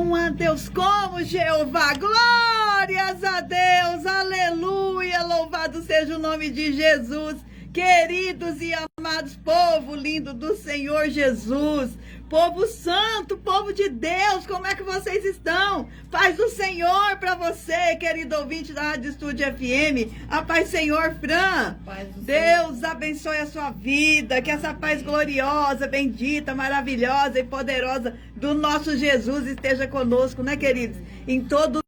Não há Deus como Jeová. Glórias a Deus, aleluia, louvado seja o nome de Jesus. Queridos e amados, povo lindo do Senhor Jesus, povo santo, povo de Deus, como é que vocês estão? Paz do Senhor para você, querido ouvinte da Rádio Estúdio FM. A paz, Senhor, Fran. Deus abençoe a sua vida, que essa paz gloriosa, bendita, maravilhosa e poderosa do nosso Jesus esteja conosco, né, queridos? Em todo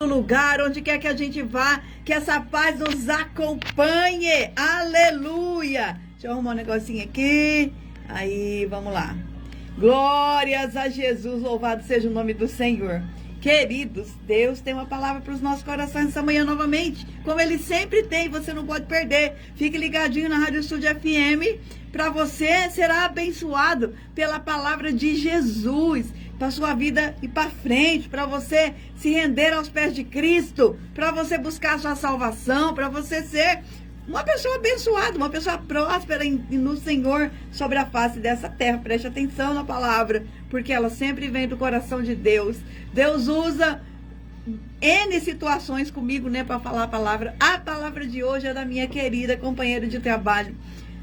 lugar, onde quer que a gente vá, que essa paz nos acompanhe, aleluia. Deixa eu arrumar um negocinho aqui, aí, vamos lá. Glórias a Jesus, louvado seja o nome do Senhor. Queridos, Deus tem uma palavra para os nossos corações essa manhã novamente, como Ele sempre tem, você não pode perder. Fique ligadinho na Rádio Estúdio FM, para você será abençoado pela palavra de Jesus, para sua vida ir para frente, para você se render aos pés de Cristo, para você buscar a sua salvação, para você ser uma pessoa abençoada, uma pessoa próspera no Senhor sobre a face dessa terra. Preste atenção na palavra, porque ela sempre vem do coração de Deus. Deus usa N situações comigo, né, para falar a palavra. A palavra de hoje é da minha querida companheira de trabalho,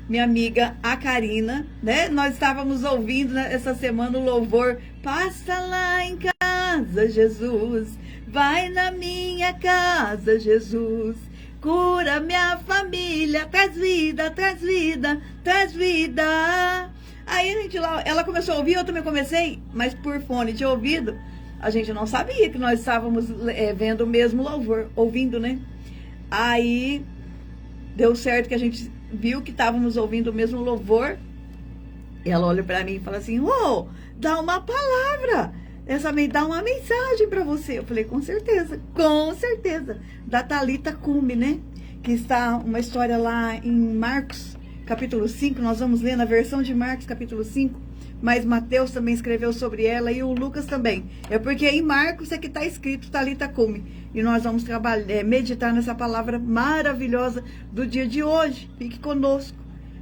minha amiga, a Karina, né? Nós estávamos ouvindo, né, essa semana o louvor Passa lá em casa, Jesus, vai na minha casa, Jesus, cura minha família, traz vida, traz vida, traz vida. Aí a gente lá, ela começou a ouvir, eu também comecei, mas por fone de ouvido, a gente não sabia que nós estávamos vendo o mesmo louvor, ouvindo, né? Aí deu certo que a gente viu que estávamos ouvindo o mesmo louvor. E ela olha para mim e fala assim: ô, dá uma palavra, essa me dá uma mensagem para você. Eu falei: com certeza, da Thalita Cume, né? Que está uma história lá em Marcos, capítulo 5, nós vamos ler na versão de Marcos, capítulo 5, mas Mateus também escreveu sobre ela e o Lucas também. É porque em Marcos é que está escrito Thalita Cume. E nós vamos meditar nessa palavra maravilhosa do dia de hoje. Fique conosco,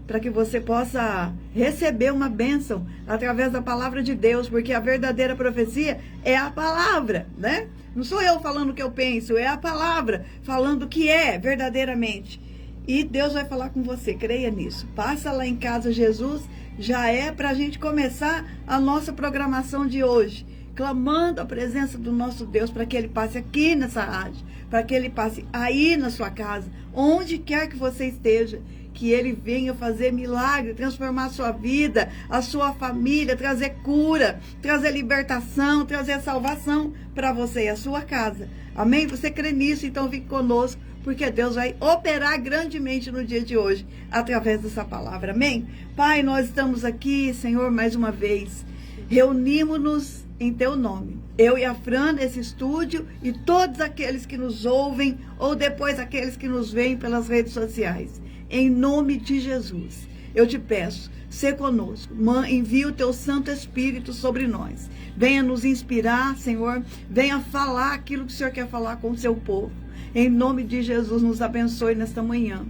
para que você possa receber uma bênção através da palavra de Deus, porque a verdadeira profecia é a palavra, né? Não sou eu falando o que eu penso, é a palavra falando o que é verdadeiramente. E Deus vai falar com você, creia nisso. Passa lá em casa, Jesus, já é para a gente começar a nossa programação de hoje, clamando a presença do nosso Deus para que Ele passe aqui nessa rádio, para que Ele passe aí na sua casa, onde quer que você esteja, que Ele venha fazer milagre, transformar a sua vida, a sua família, trazer cura, trazer libertação, trazer salvação para você e a sua casa. Amém? Você crê nisso? Então fique conosco, porque Deus vai operar grandemente no dia de hoje, através dessa palavra. Amém? Pai, nós estamos aqui, Senhor, mais uma vez, reunimos-nos em Teu nome. Eu e a Fran nesse estúdio e todos aqueles que nos ouvem ou depois aqueles que nos veem pelas redes sociais. Em nome de Jesus, eu te peço, sê conosco, envia o Teu Santo Espírito sobre nós. Venha nos inspirar, Senhor, venha falar aquilo que o Senhor quer falar com o seu povo. Em nome de Jesus, nos abençoe nesta manhã.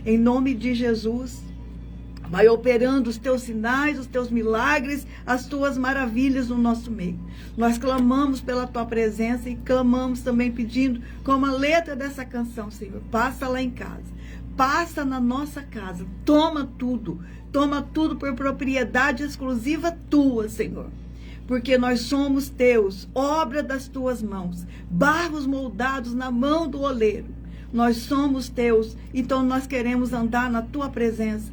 Em nome de Jesus, vai operando os Teus sinais, os Teus milagres, as Tuas maravilhas no nosso meio. Nós clamamos pela Tua presença e clamamos também pedindo, como a letra dessa canção, Senhor, passa lá em casa, passa na nossa casa, toma tudo por propriedade exclusiva Tua, Senhor. Porque nós somos Teus, obra das Tuas mãos, barros moldados na mão do oleiro. Nós somos Teus, então nós queremos andar na Tua presença,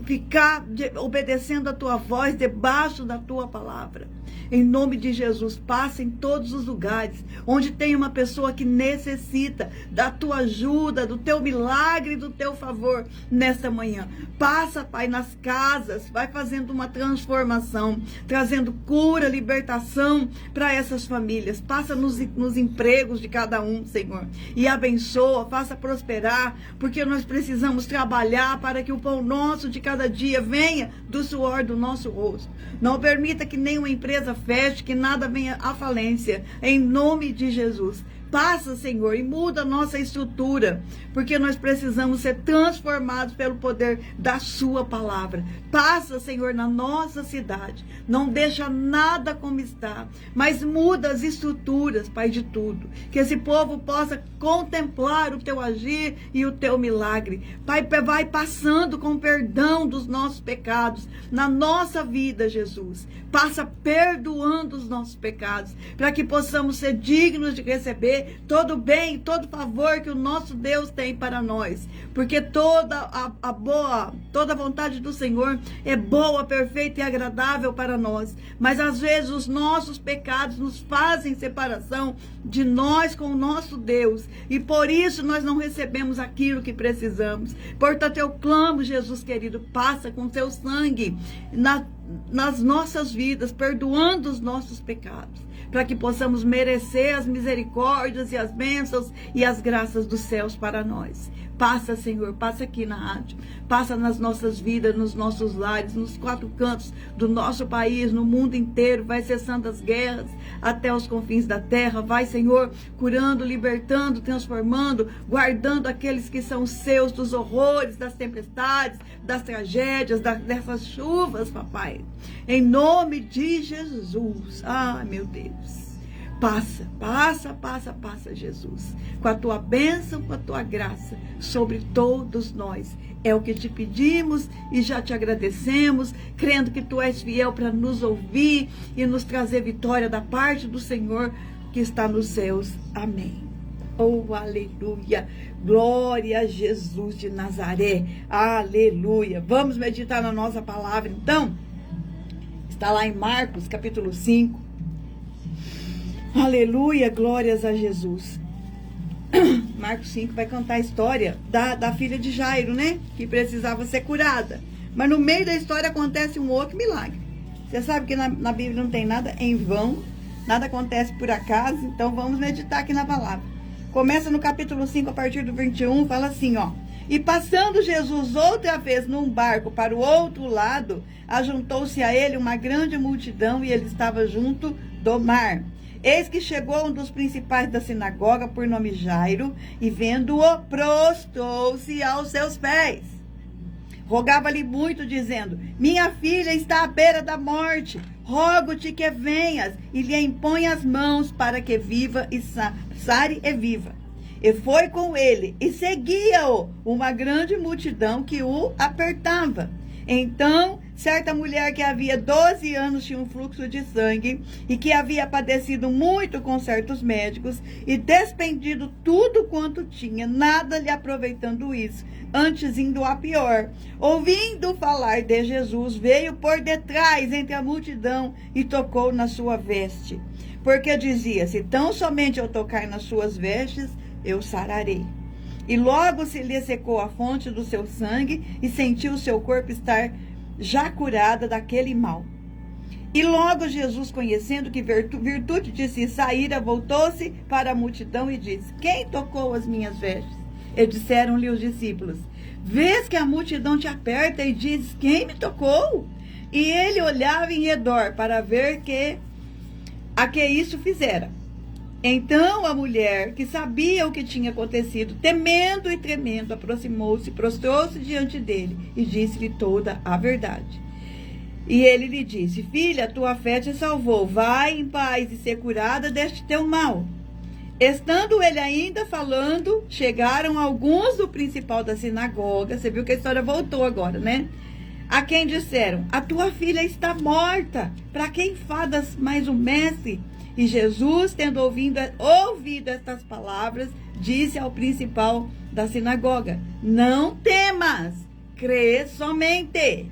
ficar obedecendo a Tua voz, debaixo da Tua palavra. Em nome de Jesus, passa em todos os lugares onde tem uma pessoa que necessita da Tua ajuda, do Teu milagre, do Teu favor nesta manhã. Passa, Pai, nas casas, vai fazendo uma transformação, trazendo cura, libertação para essas famílias. Passa nos empregos de cada um, Senhor, e abençoa, faça prosperar, porque nós precisamos trabalhar para que o pão nosso de cada dia venha do suor do nosso rosto. Não permita que nenhuma empresa feche, que nada venha à falência. Em nome de Jesus, Passa, Senhor, e muda a nossa estrutura, porque nós precisamos ser transformados pelo poder da sua palavra. Passa, Senhor, na nossa cidade. Não deixa nada como está, mas muda as estruturas, Pai de tudo. Que esse povo possa contemplar o teu agir e o teu milagre. Pai, vai passando com perdão dos nossos pecados na nossa vida, Jesus. Passa perdoando os nossos pecados, para que possamos ser dignos de receber todo o bem, todo o favor que o nosso Deus tem para nós, porque toda a vontade do Senhor é boa, perfeita e agradável para nós, mas às vezes os nossos pecados nos fazem separação de nós com o nosso Deus, e por isso nós não recebemos aquilo que precisamos. Portanto, eu clamo, Jesus querido, passa com teu sangue nas nossas vidas, perdoando os nossos pecados, para que possamos merecer as misericórdias e as bênçãos e as graças dos céus para nós. Passa, Senhor, passa aqui na rádio, passa nas nossas vidas, nos nossos lares, nos 4 cantos do nosso país, no mundo inteiro. Vai cessando as guerras até os confins da terra. Vai, Senhor, curando, libertando, transformando, guardando aqueles que são seus dos horrores, das tempestades, das tragédias, dessas chuvas, papai. Em nome de Jesus. Ah, meu Deus. Passa, passa, passa, passa, Jesus, com a tua bênção, com a tua graça sobre todos nós. É o que te pedimos e já te agradecemos, crendo que tu és fiel para nos ouvir e nos trazer vitória da parte do Senhor que está nos céus. Amém. Oh, aleluia. Glória a Jesus de Nazaré. Aleluia. Vamos meditar na nossa palavra, então? Está lá em Marcos, capítulo 5. Aleluia, glórias a Jesus. Marcos 5 vai contar a história da filha de Jairo, né? Que precisava ser curada. Mas no meio da história acontece um outro milagre. Você sabe que na Bíblia não tem nada em vão, nada acontece por acaso, então vamos meditar aqui na palavra. Começa no capítulo 5, a partir do 21, fala assim, ó. E passando Jesus outra vez num barco para o outro lado, ajuntou-se a ele uma grande multidão e ele estava junto do mar. Eis que chegou um dos principais da sinagoga, por nome Jairo, e vendo-o, prostrou-se aos seus pés. Rogava-lhe muito, dizendo, minha filha está à beira da morte, rogo-te que venhas e lhe impõe as mãos para que viva e sare e viva. E foi com ele, e seguia-o uma grande multidão que o apertava. Então, certa mulher que havia 12 anos tinha um fluxo de sangue e que havia padecido muito com certos médicos e despendido tudo quanto tinha, nada lhe aproveitando isso, antes indo a pior. Ouvindo falar de Jesus, veio por detrás entre a multidão e tocou na sua veste, porque dizia, se tão somente eu tocar nas suas vestes, eu sararei. E logo se lhe secou a fonte do seu sangue e sentiu o seu corpo estar já curada daquele mal. E logo Jesus, conhecendo que virtude de si saíra, voltou-se para a multidão e disse, quem tocou as minhas vestes? E disseram-lhe os discípulos, vês que a multidão te aperta e dizes, quem me tocou? E ele olhava em redor para ver a que isso fizera. Então a mulher, que sabia o que tinha acontecido, temendo e tremendo, aproximou-se, prostrou-se diante dele e disse-lhe toda a verdade. E ele lhe disse, filha, tua fé te salvou, vai em paz e ser curada deste teu mal. Estando ele ainda falando, chegaram alguns do principal da sinagoga, você viu que a história voltou agora, né? A quem disseram, a tua filha está morta, para quem fadas mais o mestre? E Jesus, tendo ouvido estas palavras, disse ao principal da sinagoga, não temas, crê somente.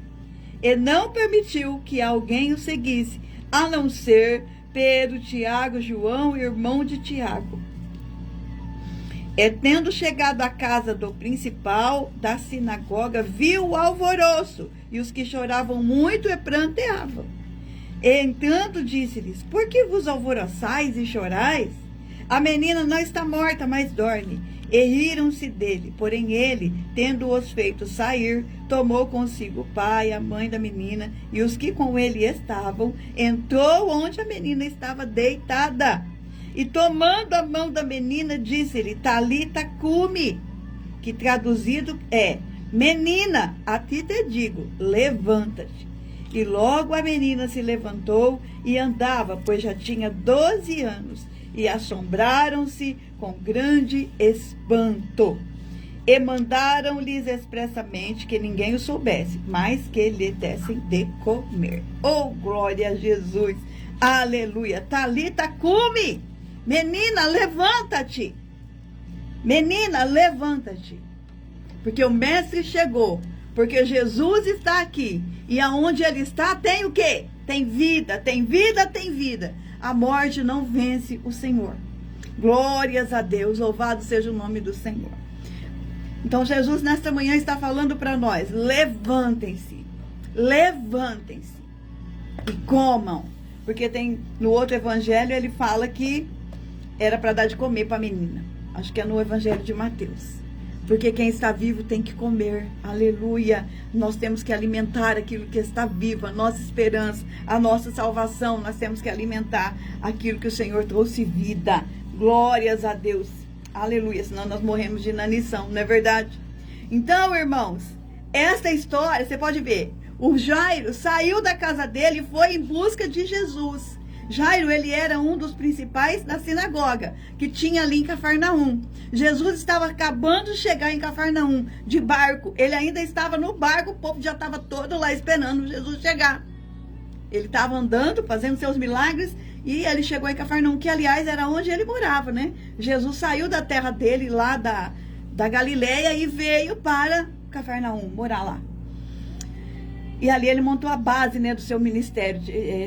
E não permitiu que alguém o seguisse, a não ser Pedro, Tiago, João, irmão de Tiago. E tendo chegado à casa do principal da sinagoga, viu o alvoroço, e os que choravam muito e pranteavam. E entanto disse-lhes, por que vos alvoroçais e chorais? A menina não está morta, mas dorme. E riram-se dele. Porém ele, tendo-os feito sair, tomou consigo o pai, a mãe da menina e os que com ele estavam, entrou onde a menina estava deitada. e tomando a mão da menina, disse-lhe: Talita cumi, que traduzido é: menina, a ti te digo, levanta-te. E logo a menina se levantou e andava, pois já tinha 12 anos, e assombraram-se com grande espanto. E mandaram-lhes expressamente que ninguém o soubesse, mas que lhe dessem de comer. Oh, glória a Jesus! Aleluia! Talita cumi! Menina, levanta-te! Menina, levanta-te! Porque o mestre chegou, porque Jesus está aqui. E aonde ele está, tem o quê? Tem vida, tem vida, tem vida. A morte não vence o Senhor. Glórias a Deus, louvado seja o nome do Senhor. Então Jesus nesta manhã está falando para nós: levantem-se, levantem-se e comam. Porque tem no outro evangelho ele fala que era para dar de comer para a menina. Acho que é no evangelho de Mateus. Porque quem está vivo tem que comer, aleluia. Nós temos que alimentar aquilo que está vivo, a nossa esperança, a nossa salvação. Nós temos que alimentar aquilo que o Senhor trouxe vida. Glórias a Deus, aleluia. Senão nós morremos de inanição, não é verdade? Então, irmãos, esta história, você pode ver, o Jairo saiu da casa dele e foi em busca de Jesus. Jairo, ele era um dos principais da sinagoga, que tinha ali em Cafarnaum. Jesus estava acabando de chegar em Cafarnaum, de barco. Ele ainda estava no barco, o povo já estava todo lá esperando Jesus chegar. Ele estava andando, fazendo seus milagres, e ele chegou em Cafarnaum, que aliás era onde ele morava, né? Jesus saiu da terra dele, lá da Galileia, e veio para Cafarnaum, morar lá. E ali ele montou a base, né, do seu ministério,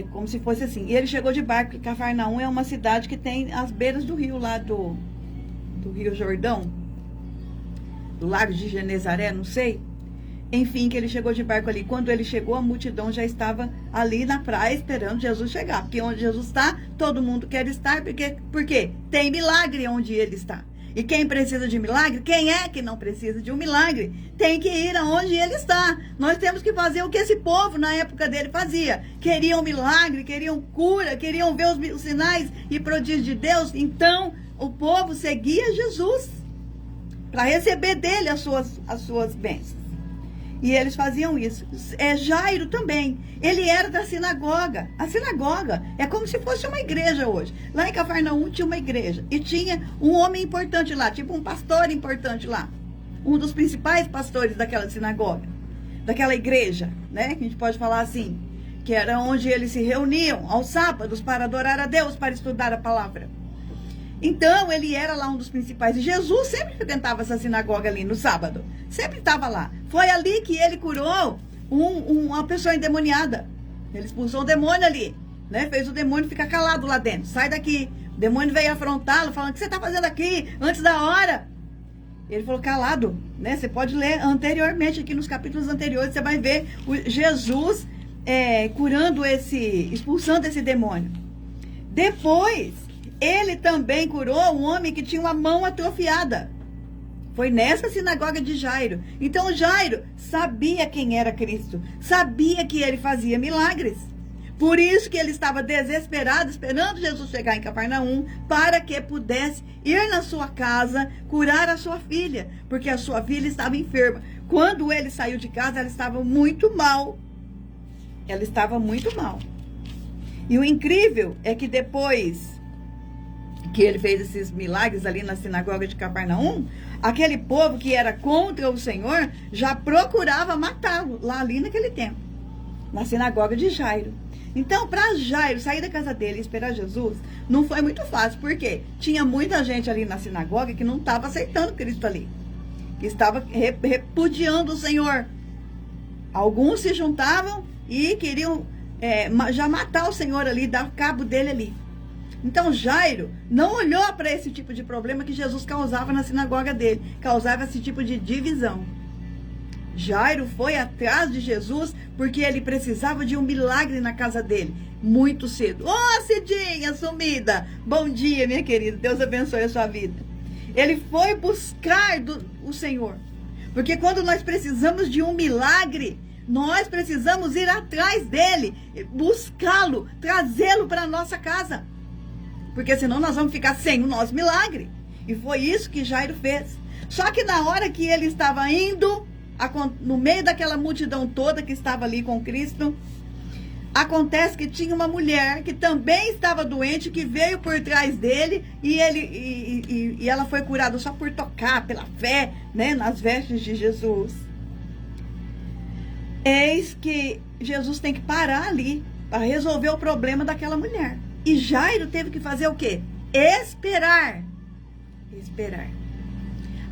como se fosse assim. E ele chegou de barco, porque Cafarnaum é uma cidade que tem as beiras do rio, lá do Rio Jordão, do Lago de Genezaré, não sei. Enfim, que ele chegou de barco ali. Quando ele chegou, a multidão já estava ali na praia esperando Jesus chegar. Porque onde Jesus está, todo mundo quer estar, porque tem milagre onde ele está. E quem precisa de milagre, quem é que não precisa de um milagre, tem que ir aonde ele está. Nós temos que fazer o que esse povo na época dele fazia. Queriam milagre, queriam cura, queriam ver os sinais e prodígios de Deus. Então, o povo seguia Jesus para receber dele as suas bênçãos. E eles faziam isso. Jairo também. Ele era da sinagoga. A sinagoga é como se fosse uma igreja hoje. Lá em Cafarnaum tinha uma igreja. E tinha um homem importante lá, tipo um pastor importante lá. Um dos principais pastores daquela sinagoga, daquela igreja, né? Que a gente pode falar assim. Que era onde eles se reuniam aos sábados para adorar a Deus, para estudar a palavra. Então, ele era lá um dos principais. E Jesus sempre frequentava essa sinagoga ali no sábado. Sempre estava lá. Foi ali que ele curou uma pessoa endemoniada. Ele expulsou o demônio ali, né? Fez o demônio ficar calado lá dentro. Sai daqui. O demônio veio afrontá-lo, falando: o que você está fazendo aqui? Antes da hora. Ele falou: calado, né? Você pode ler anteriormente, aqui nos capítulos anteriores, você vai ver Jesus expulsando esse demônio. Depois, ele também curou um homem que tinha uma mão atrofiada. Foi nessa sinagoga de Jairo. Então Jairo sabia quem era Cristo. Sabia que ele fazia milagres. Por isso que ele estava desesperado, esperando Jesus chegar em Cafarnaum, para que pudesse ir na sua casa, curar a sua filha. Porque a sua filha estava enferma. Quando ele saiu de casa, ela estava muito mal. Ela estava muito mal. E o incrível é que depois que ele fez esses milagres ali na sinagoga de Cafarnaum, aquele povo que era contra o Senhor já procurava matá-lo lá ali naquele tempo, na sinagoga de Jairo. Então, para Jairo sair da casa dele e esperar Jesus, não foi muito fácil, porque tinha muita gente ali na sinagoga que não estava aceitando Cristo ali, que estava repudiando o Senhor. Alguns se juntavam e queriam já matar o Senhor ali, dar cabo dele ali. Então Jairo não olhou para esse tipo de problema que Jesus causava na sinagoga dele. Causava esse tipo de divisão. Jairo foi atrás de Jesus porque ele precisava de um milagre na casa dele. Muito cedo. Ô, Cidinha sumida! Bom dia, minha querida. Deus abençoe a sua vida. Ele foi buscar o Senhor. Porque quando nós precisamos de um milagre, nós precisamos ir atrás dele, buscá-lo, trazê-lo para a nossa casa. porque senão nós vamos ficar sem o nosso milagre. E foi isso que Jairo fez. Só que na hora que ele estava indo, no meio daquela multidão toda que estava ali com Cristo, acontece que tinha uma mulher que também estava doente, que veio por trás dele, e ela foi curada só por tocar, pela fé, né, nas vestes de Jesus. Eis que Jesus tem que parar ali para resolver o problema daquela mulher. E Jairo teve que fazer o quê? Esperar.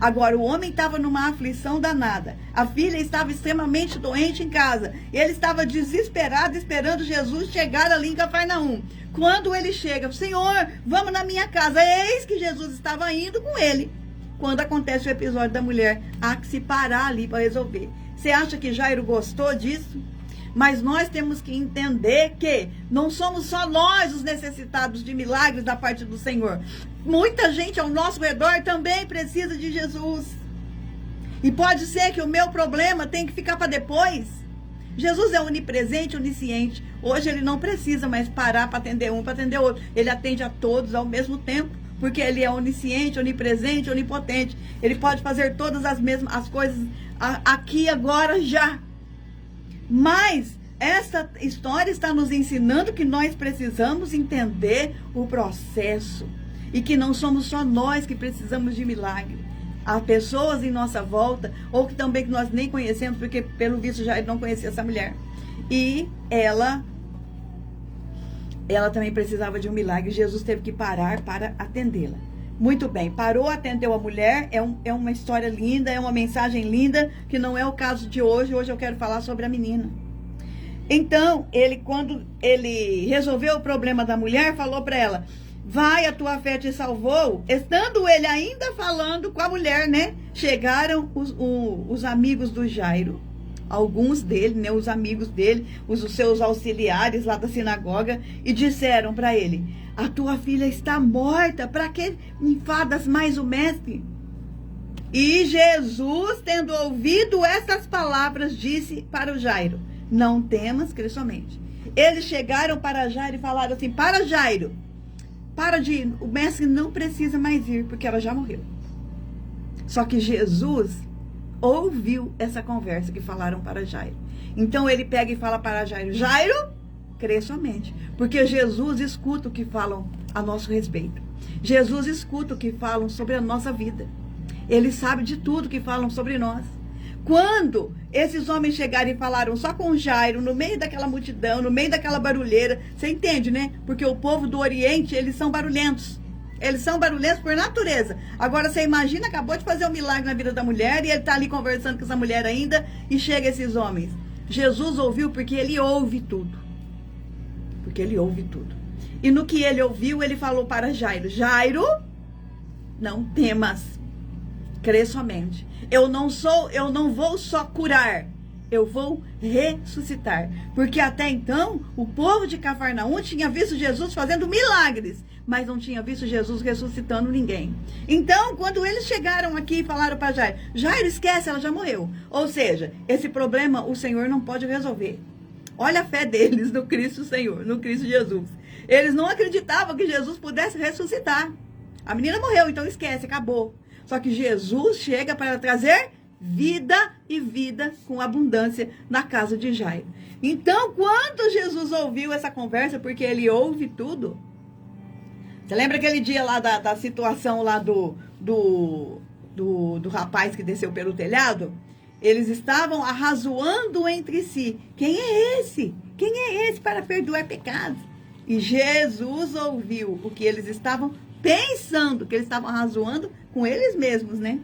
Agora, o homem estava numa aflição danada. A filha estava extremamente doente em casa. Ele estava desesperado, esperando Jesus chegar ali em Cafarnaum. Quando ele chega, Senhor, vamos na minha casa. Eis que Jesus estava indo com ele. Quando acontece o episódio da mulher, há que se parar ali para resolver. Você acha que Jairo gostou disso? Mas nós temos que entender que não somos só nós os necessitados de milagres da parte do Senhor. Muita gente ao nosso redor também precisa de Jesus. E pode ser que o meu problema tenha que ficar para depois. Jesus é onipresente, onisciente. Hoje ele não precisa mais parar para atender um, para atender outro. Ele atende a todos ao mesmo tempo, porque ele é onisciente, onipresente, onipotente. Ele pode fazer todas as coisas aqui, agora, já. Mas essa história está nos ensinando que nós precisamos entender o processo. E que não somos só nós que precisamos de milagre. Há pessoas em nossa volta, ou que também que nós nem conhecemos, porque pelo visto já não conhecia essa mulher. E ela também precisava de um milagre. Jesus teve que parar para atendê-la. Muito bem, parou, atendeu a mulher. É uma história linda, é uma mensagem linda, que não é o caso de hoje. Hoje eu quero falar sobre a menina. Então, quando ele resolveu o problema da mulher, falou para ela: vai, a tua fé te salvou. Estando ele ainda falando com a mulher, né? Chegaram os amigos do Jairo, alguns dele, né? Os amigos dele, os seus auxiliares lá da sinagoga, e disseram para ele: a tua filha está morta, para que enfadas mais o mestre? E Jesus, tendo ouvido essas palavras, disse para o Jairo: não temas, crê somente. Eles chegaram para Jairo e falaram assim: para Jairo, para de ir, o mestre não precisa mais ir, porque ela já morreu. Só que Jesus ouviu essa conversa que falaram para Jairo. Então ele pega e fala para Jairo: Jairo, crê somente. Porque Jesus escuta o que falam a nosso respeito. Jesus escuta o que falam sobre a nossa vida. Ele sabe de tudo que falam sobre nós. Quando esses homens chegaram e falaram só com Jairo, no meio daquela multidão, no meio daquela barulheira, você entende, né? Porque o povo do Oriente, eles são barulhentos. Eles são barulhentos por natureza. Agora você imagina, acabou de fazer um milagre na vida da mulher, e ele está ali conversando com essa mulher ainda, e chega esses homens. Jesus ouviu porque ele ouve tudo. Porque ele ouve tudo. E no que ele ouviu, ele falou para Jairo: Jairo, não temas, crê somente. Eu não vou só curar, eu vou ressuscitar. Porque até então, o povo de Cafarnaum tinha visto Jesus fazendo milagres, mas não tinha visto Jesus ressuscitando ninguém. Então, quando eles chegaram aqui e falaram para Jairo: Jairo, esquece, ela já morreu. Ou seja, esse problema o Senhor não pode resolver. Olha a fé deles no Cristo Senhor, no Cristo Jesus. Eles não acreditavam que Jesus pudesse ressuscitar. A menina morreu, então esquece, acabou. Só que Jesus chega para trazer vida, e vida com abundância na casa de Jairo. Então, quando Jesus ouviu essa conversa, porque ele ouve tudo. Você lembra aquele dia lá da situação lá do rapaz que desceu pelo telhado? Eles estavam arrazoando entre si: quem é esse? Quem é esse para perdoar pecados? E Jesus ouviu o que eles estavam pensando, que eles estavam arrazoando com eles mesmos, né?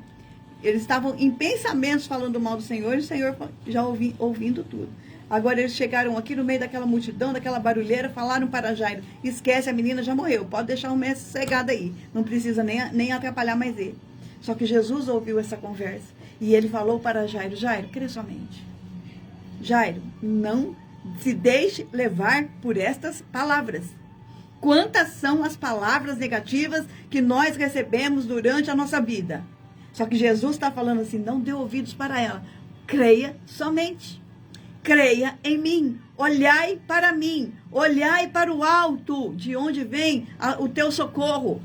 Eles estavam em pensamentos falando mal do Senhor, e o Senhor já ouvindo tudo. Agora eles chegaram aqui no meio daquela multidão, daquela barulheira, falaram para Jairo: esquece, a menina já morreu, pode deixar o mestre sossegado aí, não precisa nem atrapalhar mais ele. Só que Jesus ouviu essa conversa, e ele falou para Jairo: Jairo, crê somente. Jairo, não se deixe levar por estas palavras. Quantas são as palavras negativas que nós recebemos durante a nossa vida? Só que Jesus está falando assim: não dê ouvidos para ela. Creia somente. creia em mim, olhai para mim, olhai para o alto, de onde vem o teu socorro.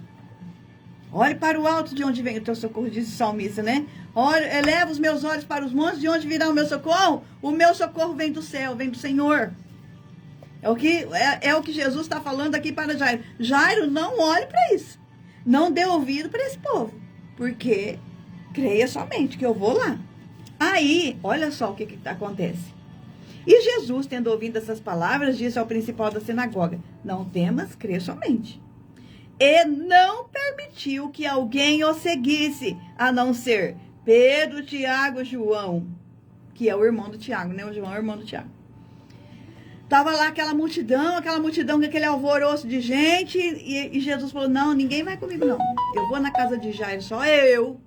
Olhe para o alto, de onde vem o teu socorro, diz o salmista, né? Eleva os meus olhos para os montes, de onde virá o meu socorro? O meu socorro vem do céu, vem do Senhor. É o que Jesus está falando aqui para Jairo. Jairo, não olhe para isso. Não dê ouvido para esse povo, porque creia somente que eu vou lá. Aí, olha só o que acontece. E Jesus, tendo ouvido essas palavras, disse ao principal da sinagoga: não temas, crê somente. E não permitiu que alguém o seguisse, a não ser Pedro, Tiago e João, que é o irmão do Tiago, né? O João é o irmão do Tiago. Tava lá aquela multidão com aquele alvoroço de gente, e Jesus falou: não, ninguém vai comigo não. Eu vou na casa de Jairo, só eu,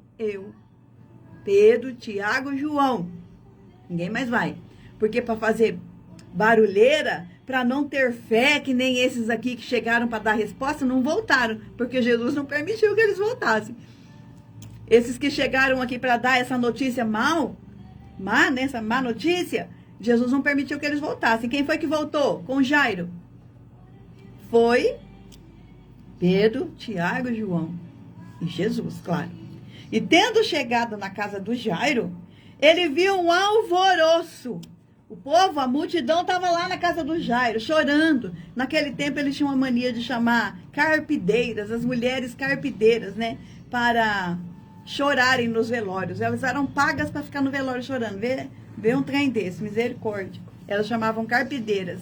Pedro, Tiago e João. Ninguém mais vai. Porque para fazer barulheira, para não ter fé, que nem esses aqui que chegaram para dar resposta, não voltaram, porque Jesus não permitiu que eles voltassem. Esses que chegaram aqui para dar essa notícia essa má notícia, Jesus não permitiu que eles voltassem. Quem foi que voltou com Jairo? Foi Pedro, Tiago e João. E Jesus, claro. E tendo chegado na casa do Jairo, ele viu um alvoroço. O povo, a multidão estava lá na casa do Jairo, chorando. Naquele tempo eles tinham a mania de chamar carpideiras, as mulheres carpideiras, né? Para chorarem nos velórios. Elas eram pagas para ficar no velório chorando. Vê um trem desse, misericórdia. Elas chamavam carpideiras.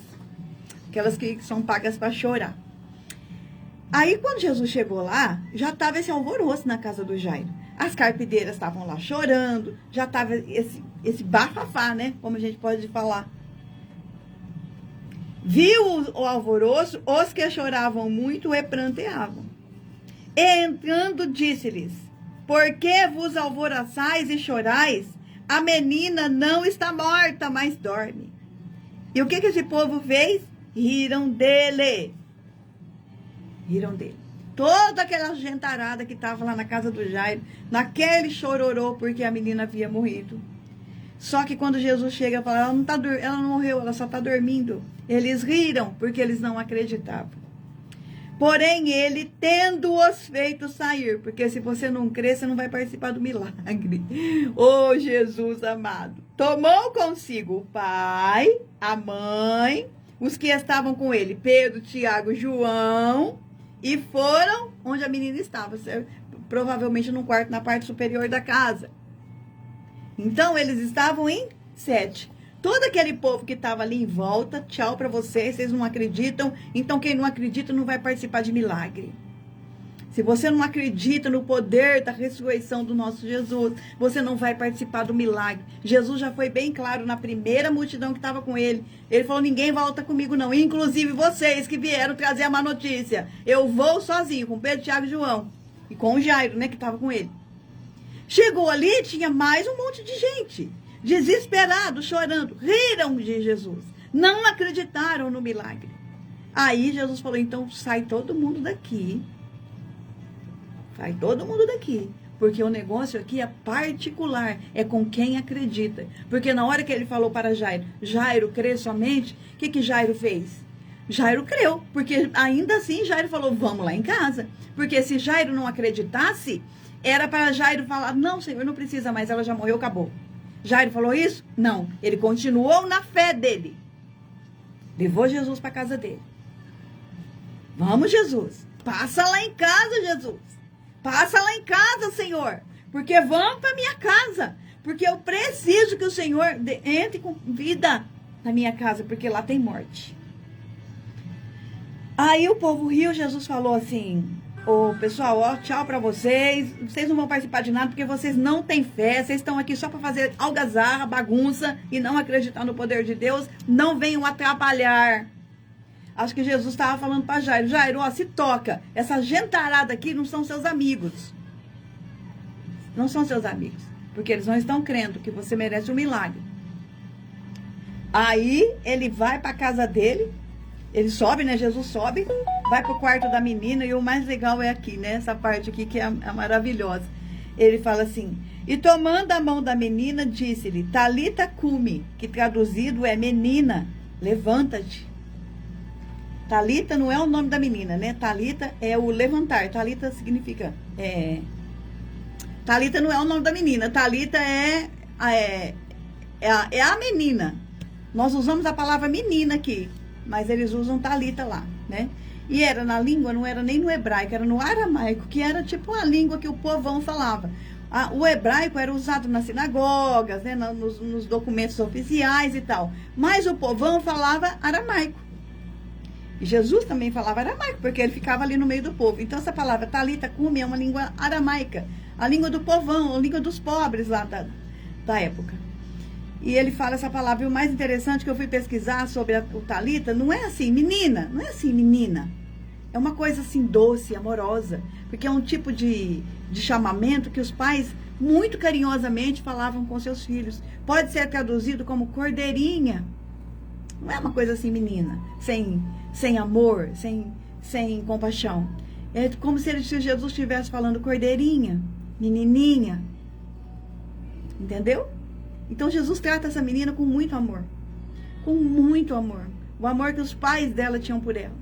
Aquelas que são pagas para chorar. Aí quando Jesus chegou lá, já estava esse alvoroço na casa do Jairo. As carpideiras estavam lá chorando, já estava esse bafafá, né? Como a gente pode falar. Viu o alvoroço, os que choravam muito e pranteavam. E entrando, disse-lhes: por que vos alvoroçais e chorais? A menina não está morta, mas dorme. E o que esse povo fez? Riram dele. Riram dele. Toda aquela gentarada que estava lá na casa do Jairo, naquele chororô porque a menina havia morrido. Só que quando Jesus chega e fala: ela não morreu, ela só está dormindo. Eles riram porque eles não acreditavam. Porém, ele, tendo-os feito sair, porque se você não crer, você não vai participar do milagre. Oh, Jesus amado. Tomou consigo o pai, a mãe, os que estavam com ele, Pedro, Tiago, João, e foram onde a menina estava, provavelmente num quarto na parte superior da casa. Então, eles estavam em 7. Todo aquele povo que estava ali em volta, tchau para vocês não acreditam. Então, quem não acredita não vai participar de milagre. Se você não acredita no poder da ressurreição do nosso Jesus, você não vai participar do milagre. Jesus já foi bem claro na primeira multidão que estava com ele. Ele falou: ninguém volta comigo não, inclusive vocês que vieram trazer a má notícia. Eu vou sozinho, com Pedro, Tiago e João. E com o Jairo, né, que estava com ele. Chegou ali, tinha mais um monte de gente. Desesperados, chorando, riram de Jesus, não acreditaram no milagre. Aí Jesus falou: então sai todo mundo daqui, porque o negócio aqui é particular, é com quem acredita. Porque na hora que ele falou para Jairo, crê somente, o que Jairo fez? Jairo creu, porque ainda assim Jairo falou: vamos lá em casa, porque se Jairo não acreditasse, era para Jairo falar: não, Senhor, não precisa mais, ela já morreu, acabou. Jairo falou isso? Não. Ele continuou na fé dele. Levou Jesus para casa dele. Vamos, Jesus. Passa lá em casa, Jesus. Passa lá em casa, Senhor. Porque vamos para minha casa. Porque eu preciso que o Senhor entre com vida na minha casa, porque lá tem morte. Aí o povo riu, Jesus falou assim: ô, pessoal, ó, tchau pra vocês. Vocês não vão participar de nada porque vocês não têm fé. Vocês estão aqui só para fazer algazarra, bagunça e não acreditar no poder de Deus. Não venham atrapalhar. Acho que Jesus estava falando para Jairo: Jairo, ó, se toca. Essa gentarada aqui não são seus amigos. Não são seus amigos. Porque eles não estão crendo que você merece um milagre. Aí ele vai para a casa dele. Ele sobe, né? Jesus sobe, vai pro quarto da menina, e o mais legal é aqui, né? Essa parte aqui que é maravilhosa. Ele fala assim: e tomando a mão da menina, disse-lhe, Talita cumi, que traduzido é menina, levanta-te. Talita não é o nome da menina, né? Talita é o levantar. Talita significa... Talita não é o nome da menina. Talita é a menina. Nós usamos a palavra menina aqui, mas eles usam Talita lá, né? E era na língua, não era nem no hebraico, era no aramaico, que era tipo a língua que o povão falava. O hebraico era usado nas sinagogas, né? Nos documentos oficiais e tal. Mas o povão falava aramaico. E Jesus também falava aramaico, porque ele ficava ali no meio do povo. Então, essa palavra Talita cumi é uma língua aramaica, a língua do povão, a língua dos pobres lá da época. E ele fala essa palavra. E o mais interessante que eu fui pesquisar sobre o Talita, não é assim, menina, não é assim, menina. É uma coisa assim, doce, amorosa, porque é um tipo de chamamento que os pais, muito carinhosamente, falavam com seus filhos. Pode ser traduzido como cordeirinha. Não é uma coisa assim, menina, sem amor, sem compaixão. É como se Jesus estivesse falando cordeirinha, menininha. Entendeu? Então Jesus trata essa menina com muito amor. Com muito amor. O amor que os pais dela tinham por ela.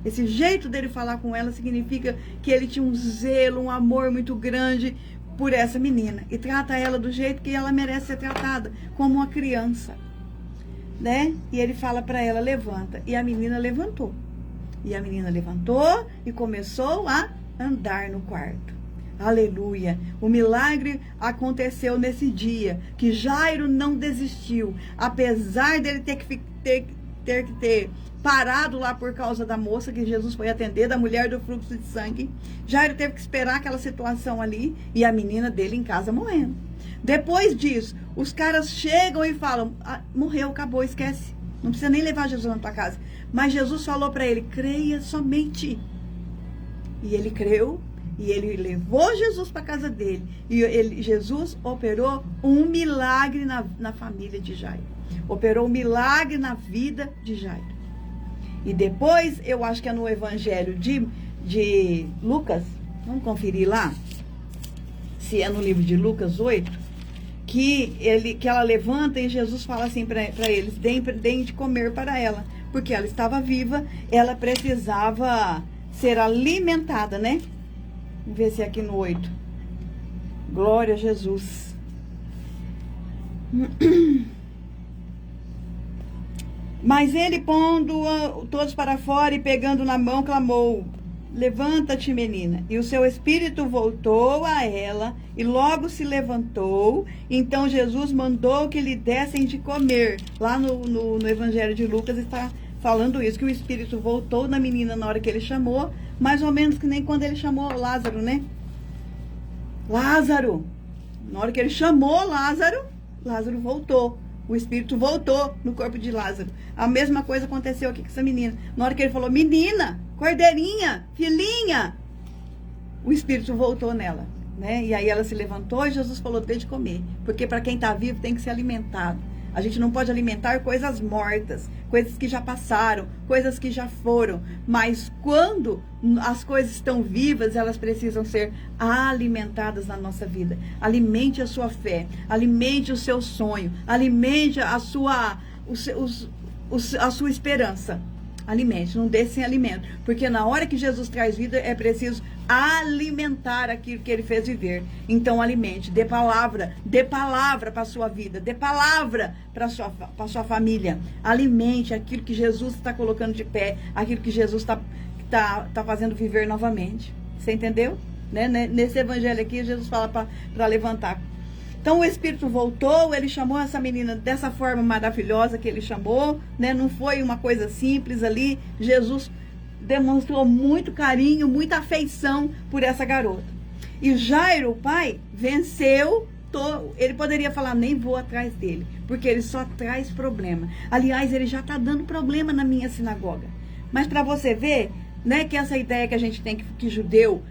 Esse jeito dele falar com ela significa que ele tinha um zelo, um amor muito grande por essa menina. E trata ela do jeito que ela merece ser tratada, como uma criança. Né? E ele fala para ela, levanta. E a menina levantou. E a menina levantou e começou a andar no quarto. Aleluia. O milagre aconteceu nesse dia, que Jairo não desistiu, apesar dele ter que ter parado lá por causa da moça que Jesus foi atender, da mulher do fluxo de sangue. Jairo teve que esperar aquela situação ali e a menina dele em casa morrendo. Depois disso, os caras chegam e falam, morreu, acabou, esquece. Não precisa nem levar Jesus na tua casa. Mas Jesus falou para ele, creia somente. E ele creu, e ele levou Jesus para casa dele. E Jesus operou um milagre na família de Jairo. Operou um milagre na vida de Jairo. E depois, eu acho que é no Evangelho de Lucas, vamos conferir lá, se é no livro de Lucas 8, que ela levanta e Jesus fala assim para eles, deem de comer para ela, porque ela estava viva, ela precisava ser alimentada, né? Vamos ver se é aqui no 8. Glória a Jesus. Mas ele, pondo todos para fora e pegando na mão, clamou, levanta-te, menina. E o seu espírito voltou a ela, e logo se levantou. Então Jesus mandou que lhe dessem de comer. Lá no Evangelho de Lucas está falando isso, que o espírito voltou na menina na hora que ele chamou, mais ou menos que nem quando ele chamou Lázaro, né? Lázaro! Na hora que ele chamou Lázaro, Lázaro voltou. O espírito voltou no corpo de Lázaro. A mesma coisa aconteceu aqui com essa menina. Na hora que ele falou, menina, cordeirinha, filhinha, o espírito voltou nela, né? E aí ela se levantou e Jesus falou, dê de comer. Porque para quem está vivo tem que ser alimentado. A gente não pode alimentar coisas mortas, coisas que já passaram, coisas que já foram. Mas quando as coisas estão vivas, elas precisam ser alimentadas na nossa vida. Alimente a sua fé, alimente o seu sonho, alimente a sua esperança. Alimente, não deixe sem alimento. Porque na hora que Jesus traz vida, é preciso alimentar aquilo que ele fez viver. Então, alimente, dê palavra para a sua vida, dê palavra para a sua família. Alimente aquilo que Jesus está colocando de pé, aquilo que Jesus está fazendo viver novamente. Você entendeu? Né? Nesse evangelho aqui, Jesus fala para levantar. Então o Espírito voltou, ele chamou essa menina dessa forma maravilhosa que ele chamou, né? Não foi uma coisa simples ali. Jesus demonstrou muito carinho, muita afeição por essa garota. E Jairo, o pai, venceu. Ele poderia falar, nem vou atrás dele, porque ele só traz problema. Aliás, ele já está dando problema na minha sinagoga. Mas para você ver, né, que essa ideia que a gente tem que judeu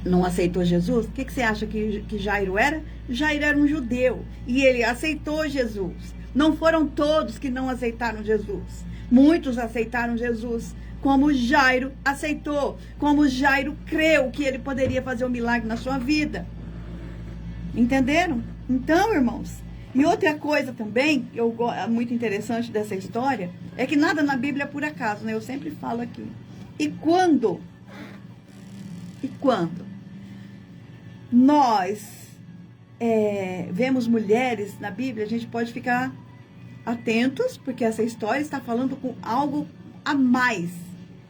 não aceitou Jesus, o que você acha que Jairo era? Jairo era um judeu e ele aceitou Jesus. Não foram todos que não aceitaram Jesus. Muitos aceitaram Jesus, como Jairo aceitou, como Jairo creu que ele poderia fazer um milagre na sua vida. Entenderam? Então, irmãos, e outra coisa também, muito interessante dessa história, é que nada na Bíblia é por acaso, né? Eu sempre falo aqui. E quando nós vemos mulheres na Bíblia, a gente pode ficar atentos, porque essa história está falando com algo a mais,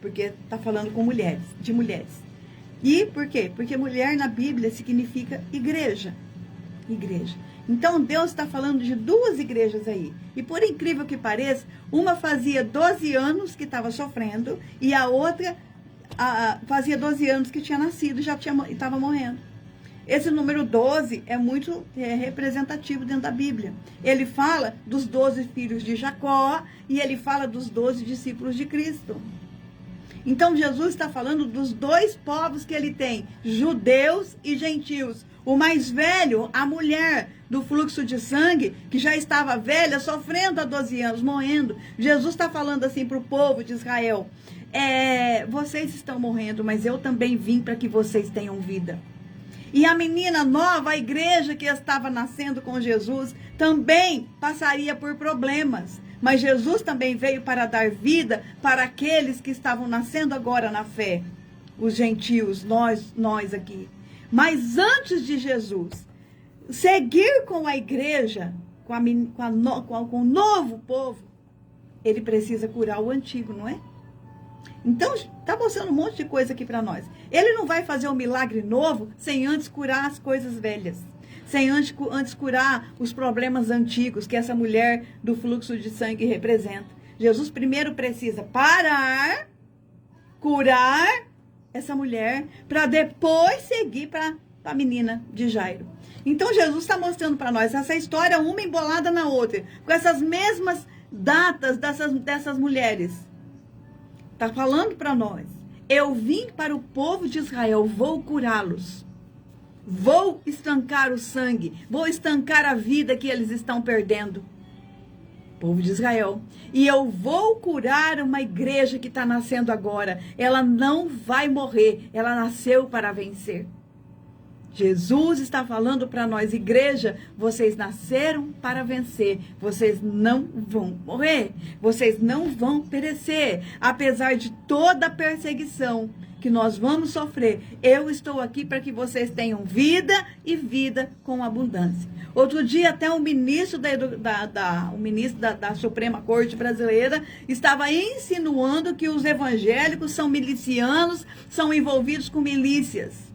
porque está falando com mulheres, de mulheres. E por quê? Porque mulher na Bíblia significa igreja. Igreja. Então Deus está falando de duas igrejas aí. E por incrível que pareça, uma fazia 12 anos que estava sofrendo e a outra fazia 12 anos que tinha nascido e estava morrendo. Esse número 12 é muito representativo dentro da Bíblia. Ele fala dos 12 filhos de Jacó e ele fala dos 12 discípulos de Cristo. Então Jesus está falando dos dois povos que ele tem, judeus e gentios. O mais velho, a mulher do fluxo de sangue, que já estava velha, sofrendo há 12 anos, morrendo. Jesus está falando assim para o povo de Israel: vocês estão morrendo, mas eu também vim para que vocês tenham vida. E a menina nova, a igreja que estava nascendo com Jesus, também passaria por problemas. Mas Jesus também veio para dar vida para aqueles que estavam nascendo agora na fé. Os gentios, nós aqui. Mas antes de Jesus seguir com a igreja, com o novo povo, ele precisa curar o antigo, não é? Então, está mostrando um monte de coisa aqui para nós. Ele não vai fazer um milagre novo sem antes curar as coisas velhas. Sem antes curar os problemas antigos que essa mulher do fluxo de sangue representa. Jesus primeiro precisa parar, curar essa mulher, para depois seguir para a menina de Jairo. Então, Jesus está mostrando para nós essa história, uma embolada na outra, com essas mesmas datas dessas mulheres. Está falando para nós: eu vim para o povo de Israel, vou curá-los. Vou estancar o sangue, vou estancar a vida que eles estão perdendo. Povo de Israel. E eu vou curar uma igreja que está nascendo agora. Ela não vai morrer, ela nasceu para vencer. Jesus está falando para nós: igreja, vocês nasceram para vencer, vocês não vão morrer, vocês não vão perecer, apesar de toda a perseguição que nós vamos sofrer. Eu estou aqui para que vocês tenham vida e vida com abundância. Outro dia até o ministro da Suprema Corte Brasileira estava insinuando que os evangélicos são milicianos, são envolvidos com milícias.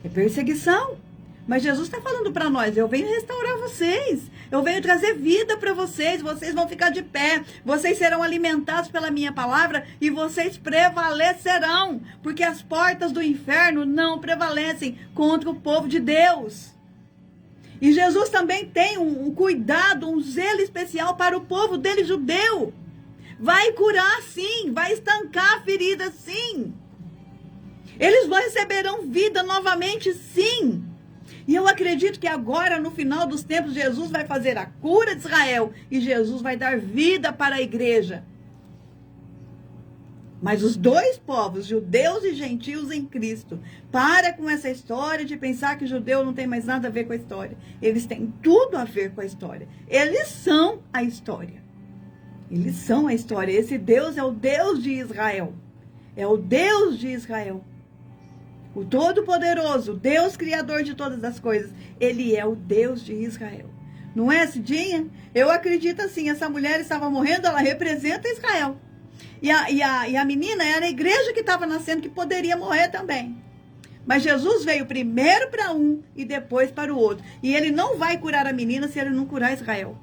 É perseguição. Mas Jesus está falando para nós: eu venho restaurar vocês, eu venho trazer vida para vocês, vocês vão ficar de pé, vocês serão alimentados pela minha palavra e vocês prevalecerão, porque as portas do inferno não prevalecem contra o povo de Deus. E Jesus também tem um cuidado, um zelo especial para o povo dele judeu. Vai curar sim, vai estancar a ferida sim. Eles receberão vida novamente sim. E eu acredito que agora, no final dos tempos, Jesus vai fazer a cura de Israel e Jesus vai dar vida para a igreja. Mas os dois povos, judeus e gentios em Cristo, para com essa história de pensar que judeu não tem mais nada a ver com a história. Eles têm tudo a ver com a história. Eles são a história. Eles são a história. Esse Deus é o Deus de Israel. É o Deus de Israel. O Todo-Poderoso, Deus Criador de todas as coisas. Ele é o Deus de Israel. Não é, Cidinha? Eu acredito assim, essa mulher estava morrendo, ela representa Israel. E a menina era a igreja que estava nascendo, que poderia morrer também. Mas Jesus veio primeiro para um e depois para o outro. E ele não vai curar a menina se ele não curar Israel.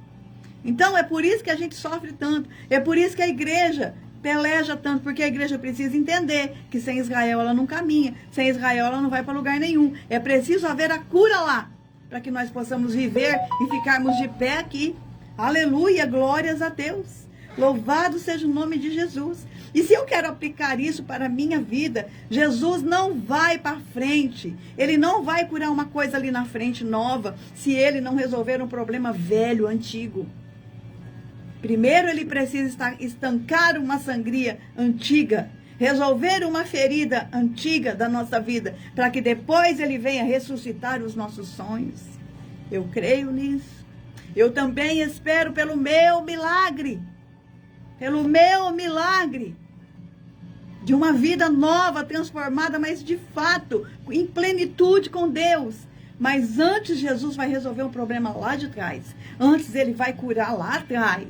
Então é por isso que a gente sofre tanto. É por isso que a igreja peleja tanto, porque a igreja precisa entender que sem Israel ela não caminha, sem Israel ela não vai para lugar nenhum. É preciso haver a cura lá, para que nós possamos viver e ficarmos de pé aqui. Aleluia, glórias a Deus. Louvado seja o nome de Jesus. E se eu quero aplicar isso para a minha vida, Jesus não vai para frente. Ele não vai curar uma coisa ali na frente nova, se ele não resolver um problema velho, antigo. Primeiro ele precisa estancar uma sangria antiga, resolver uma ferida antiga da nossa vida, para que depois ele venha ressuscitar os nossos sonhos. Eu creio nisso. Eu também espero pelo meu milagre. Pelo meu milagre. De uma vida nova, transformada, mas de fato, em plenitude com Deus. Mas antes Jesus vai resolver um problema lá de trás. Antes ele vai curar lá atrás.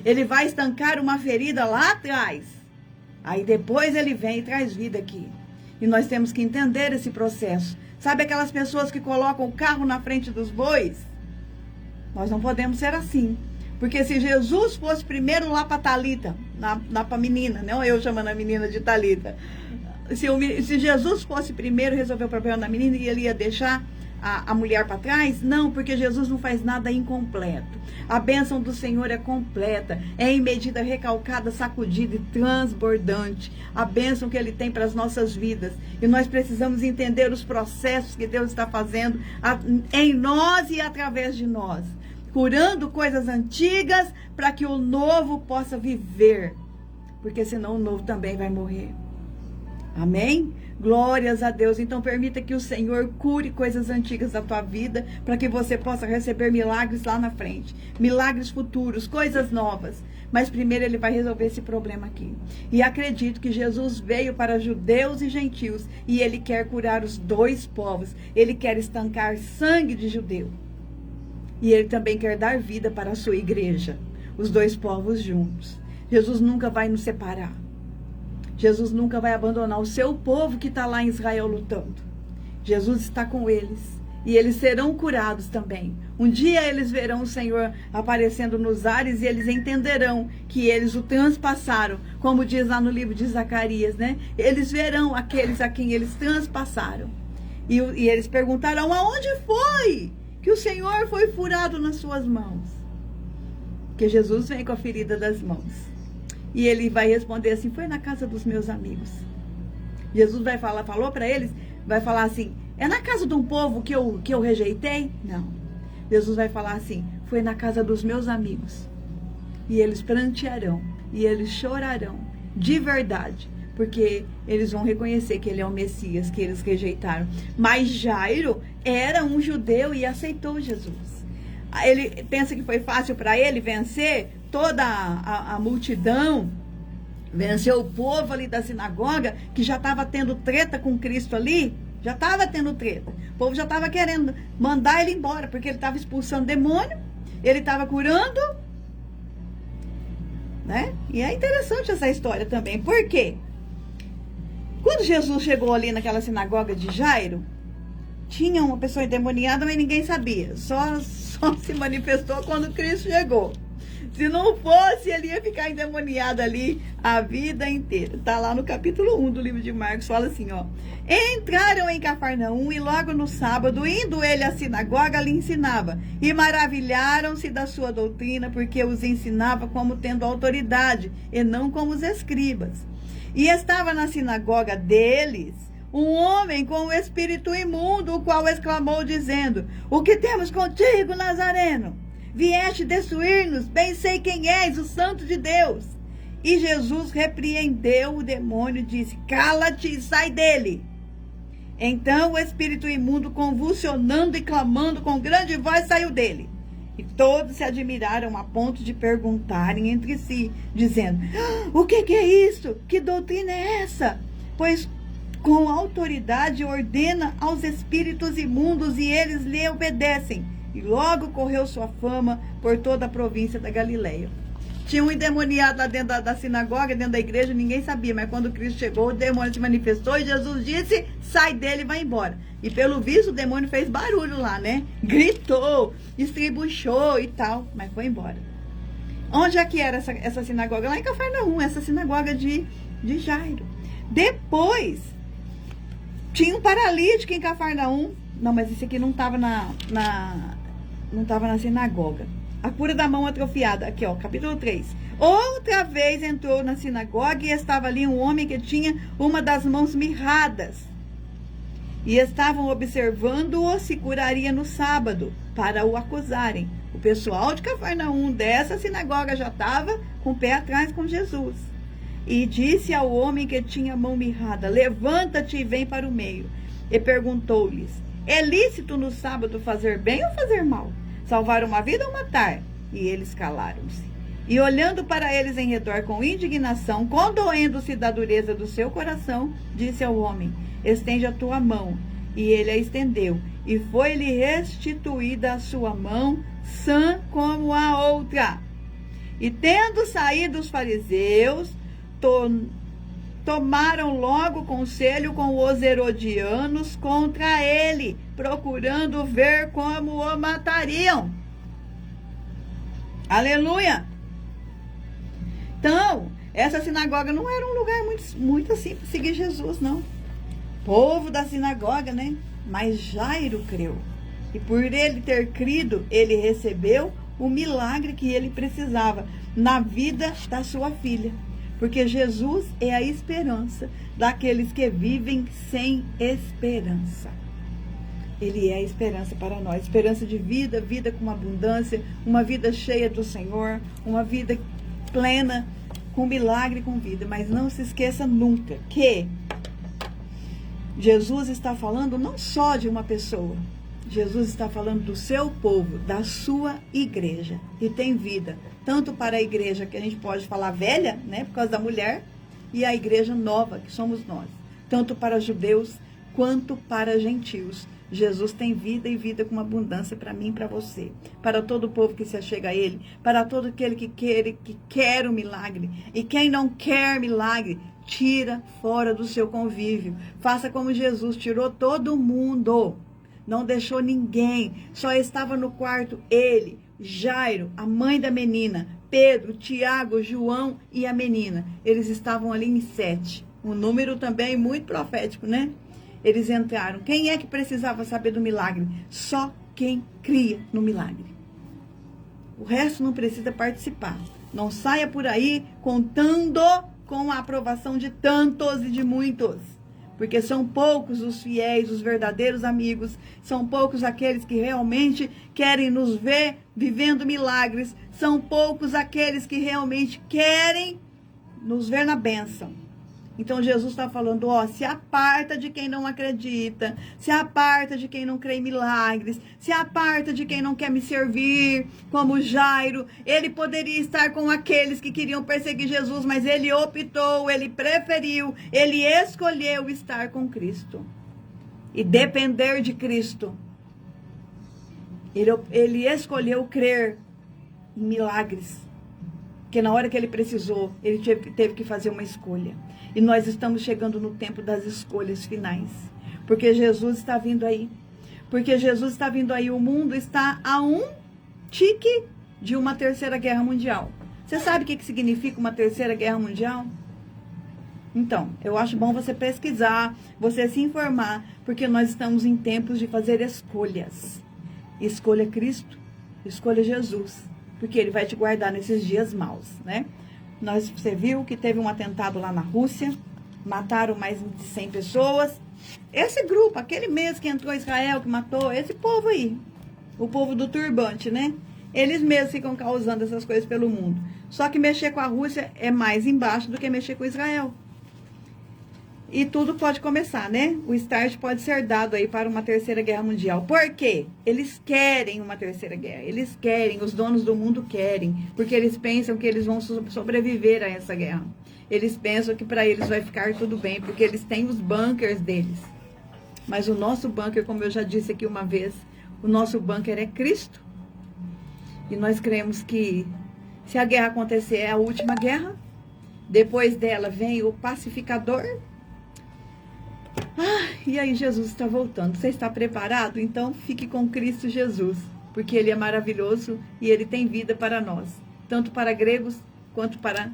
Ele vai estancar uma ferida lá atrás. Aí depois ele vem e traz vida aqui. E nós temos que entender esse processo. Sabe aquelas pessoas que colocam o carro na frente dos bois? Nós não podemos ser assim. Porque se Jesus fosse primeiro lá para Talita, para a menina, não eu chamando a menina de Talita. Se Jesus fosse primeiro resolver o problema da menina e ele ia deixar a mulher para trás? Não, porque Jesus não faz nada incompleto. A bênção do Senhor é completa, é em medida recalcada, sacudida e transbordante. A bênção que Ele tem para as nossas vidas. E nós precisamos entender os processos que Deus está fazendo em nós e através de nós. Curando coisas antigas para que o novo possa viver. Porque senão o novo também vai morrer. Amém? Glórias a Deus. Então permita que o Senhor cure coisas antigas da tua vida, para que você possa receber milagres lá na frente, milagres futuros, coisas novas. Mas primeiro ele vai resolver esse problema aqui. E acredito que Jesus veio para judeus e gentios, e ele quer curar os dois povos. Ele quer estancar sangue de judeu. E ele também quer dar vida para a sua igreja, os dois povos juntos. Jesus nunca vai nos separar. Jesus nunca vai abandonar o seu povo que está lá em Israel lutando. Jesus está com eles. E eles serão curados também. Um dia eles verão o Senhor aparecendo nos ares e eles entenderão que eles o transpassaram. Como diz lá no livro de Zacarias, né? Eles verão aqueles a quem eles transpassaram. E eles perguntarão, aonde foi que o Senhor foi furado nas suas mãos? Porque Jesus vem com a ferida das mãos. E ele vai responder assim, foi na casa dos meus amigos. Jesus vai falar, falou para eles, vai falar assim, é na casa de um povo que eu rejeitei? Não. Jesus vai falar assim, foi na casa dos meus amigos. E eles prantearão, e eles chorarão, de verdade. Porque eles vão reconhecer que ele é o Messias, que eles rejeitaram. Mas Jairo era um judeu e aceitou Jesus. Ele pensa que foi fácil para ele vencer toda a multidão, vencer o povo ali da sinagoga, que já estava tendo treta com Cristo ali, já estava tendo treta. O povo já estava querendo mandar ele embora, porque ele estava expulsando demônio, ele estava curando, né? E é interessante essa história também, por quê? Quando Jesus chegou ali naquela sinagoga de Jairo, tinha uma pessoa endemoniada, mas ninguém sabia, só se manifestou quando Cristo chegou. Se não fosse, ele ia ficar endemoniado ali a vida inteira. Está lá no capítulo 1 do livro de Marcos, fala assim, ó. Entraram em Cafarnaum e logo no sábado, indo ele à sinagoga, lhe ensinava. E maravilharam-se da sua doutrina, porque os ensinava como tendo autoridade, e não como os escribas. E estava na sinagoga deles um homem com o espírito imundo, o qual exclamou dizendo, o que temos contigo, Nazareno? Vieste destruir-nos, bem sei quem és, o Santo de Deus. E Jesus repreendeu o demônio e disse, cala-te e sai dele. Então o espírito imundo, convulsionando e clamando com grande voz, saiu dele. E todos se admiraram a ponto de perguntarem entre si, dizendo, o que é isso? Que doutrina é essa? Pois com autoridade ordena aos espíritos imundos e eles lhe obedecem. E logo correu sua fama por toda a província da Galileia. Tinha um endemoniado lá dentro da sinagoga, dentro da igreja, ninguém sabia. Mas quando Cristo chegou, o demônio se manifestou e Jesus disse, sai dele e vai embora. E pelo visto o demônio fez barulho lá, né? Gritou, estribuchou e tal, mas foi embora. Onde é que era essa sinagoga? Lá em Cafarnaum, essa sinagoga de Jairo. Depois, tinha um paralítico em Cafarnaum. Não, mas esse aqui não estava não estava na sinagoga. A cura da mão atrofiada. Aqui, ó, capítulo 3. Outra vez entrou na sinagoga e estava ali um homem que tinha uma das mãos mirradas. E estavam observando-o se curaria no sábado, para o acusarem. O pessoal de Cafarnaum dessa sinagoga já estava com o pé atrás com Jesus. E disse ao homem que tinha a mão mirrada: levanta-te e vem para o meio. E perguntou-lhes: é lícito no sábado fazer bem ou fazer mal? Salvar uma vida ou matar? E eles calaram-se. E olhando para eles em redor com indignação, condoendo-se da dureza do seu coração, disse ao homem: estende a tua mão. E ele a estendeu, e foi-lhe restituída a sua mão, sã como a outra. E tendo saído os fariseus, tomaram logo conselho com os herodianos contra ele, procurando ver como o matariam. Aleluia! Então, essa sinagoga não era um lugar muito assim para seguir Jesus, não. Povo da sinagoga, né? Mas Jairo creu. E por ele ter crido, ele recebeu o milagre que ele precisava na vida da sua filha. Porque Jesus é a esperança daqueles que vivem sem esperança. Ele é a esperança para nós. Esperança de vida, vida com abundância, uma vida cheia do Senhor, uma vida plena, com milagre, com vida. Mas não se esqueça nunca que Jesus está falando não só de uma pessoa. Jesus está falando do seu povo, da sua igreja. E tem vida, tanto para a igreja que a gente pode falar velha, né, por causa da mulher, e a igreja nova, que somos nós. Tanto para judeus, quanto para gentios. Jesus tem vida e vida com abundância para mim e para você. Para todo o povo que se achega a Ele. Para todo aquele que quer o milagre. E quem não quer milagre, tira fora do seu convívio. Faça como Jesus tirou todo mundo. Não deixou ninguém. Só estava no quarto ele, Jairo, a mãe da menina, Pedro, Tiago, João e a menina. Eles estavam ali em 7. Um número também muito profético, né? Eles entraram. Quem é que precisava saber do milagre? Só quem cria no milagre. O resto não precisa participar. Não saia por aí contando com a aprovação de tantos e de muitos. Porque são poucos os fiéis, os verdadeiros amigos. São poucos aqueles que realmente querem nos ver vivendo milagres. São poucos aqueles que realmente querem nos ver na bênção. Então Jesus está falando, ó, se aparta de quem não acredita, se aparta de quem não crê em milagres, se aparta de quem não quer me servir, como Jairo. Ele poderia estar com aqueles que queriam perseguir Jesus, mas ele optou, ele preferiu, ele escolheu estar com Cristo e depender de Cristo. Ele escolheu crer em milagres, porque na hora que ele precisou, ele teve que fazer uma escolha. E nós estamos chegando no tempo das escolhas finais. Porque Jesus está vindo aí. Porque Jesus está vindo aí. O mundo está a um tique de uma terceira guerra mundial. Você sabe o que significa uma terceira guerra mundial? Então, eu acho bom você pesquisar, você se informar, porque nós estamos em tempos de fazer escolhas. Escolha Cristo, escolha Jesus, porque Ele vai te guardar nesses dias maus, né? Você viu que teve um atentado lá na Rússia, mataram mais de 100 pessoas. Esse grupo, aquele mês que entrou Israel, que matou, esse povo aí, o povo do turbante, né? Eles mesmos ficam causando essas coisas pelo mundo. Só que mexer com a Rússia é mais embaixo do que mexer com Israel. E tudo pode começar, né? O start pode ser dado aí para uma terceira guerra mundial. Por quê? Eles querem uma terceira guerra. Eles querem, os donos do mundo querem. Porque eles pensam que eles vão sobreviver a essa guerra. Eles pensam que para eles vai ficar tudo bem, porque eles têm os bunkers deles. Mas o nosso bunker, como eu já disse aqui uma vez, o nosso bunker é Cristo. E nós cremos que se a guerra acontecer é a última guerra. Depois dela vem o pacificador. E aí Jesus está voltando. Você está preparado? Então fique com Cristo Jesus, porque Ele é maravilhoso e Ele tem vida para nós, tanto para gregos quanto para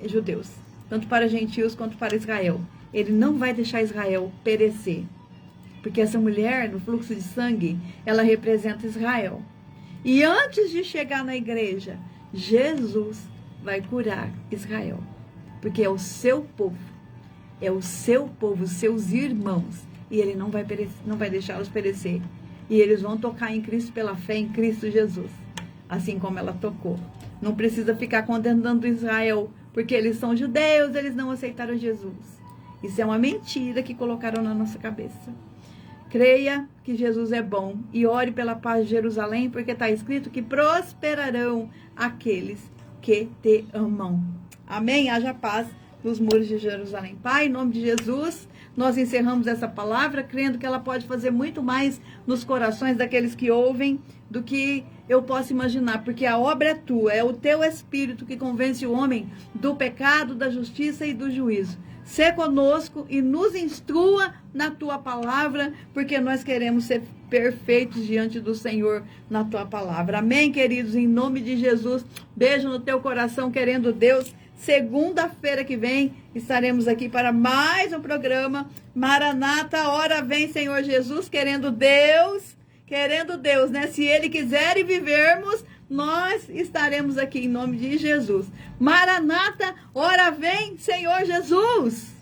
judeus, tanto para gentios quanto para Israel. Ele não vai deixar Israel perecer, porque essa mulher no fluxo de sangue, ela representa Israel. E antes de chegar na igreja, Jesus vai curar Israel, porque é o seu povo. É o seu povo, seus irmãos. E Ele não vai deixá-los perecer. E eles vão tocar em Cristo pela fé em Cristo Jesus, assim como ela tocou. Não precisa ficar condenando Israel, porque eles são judeus, eles não aceitaram Jesus. Isso é uma mentira que colocaram na nossa cabeça. Creia que Jesus é bom e ore pela paz de Jerusalém, porque está escrito que prosperarão aqueles que te amam. Amém? Haja paz nos muros de Jerusalém. Pai, em nome de Jesus, nós encerramos essa palavra, crendo que ela pode fazer muito mais nos corações daqueles que ouvem do que eu posso imaginar, porque a obra é tua, é o teu Espírito que convence o homem do pecado, da justiça e do juízo. Sê conosco e nos instrua na tua palavra, porque nós queremos ser perfeitos diante do Senhor na tua palavra. Amém, queridos? Em nome de Jesus, beijo no teu coração, querendo Deus. Segunda-feira que vem estaremos aqui para mais um programa Maranata, hora vem Senhor Jesus, querendo Deus, né? Se Ele quiser e vivermos, nós estaremos aqui em nome de Jesus. Maranata, hora vem Senhor Jesus.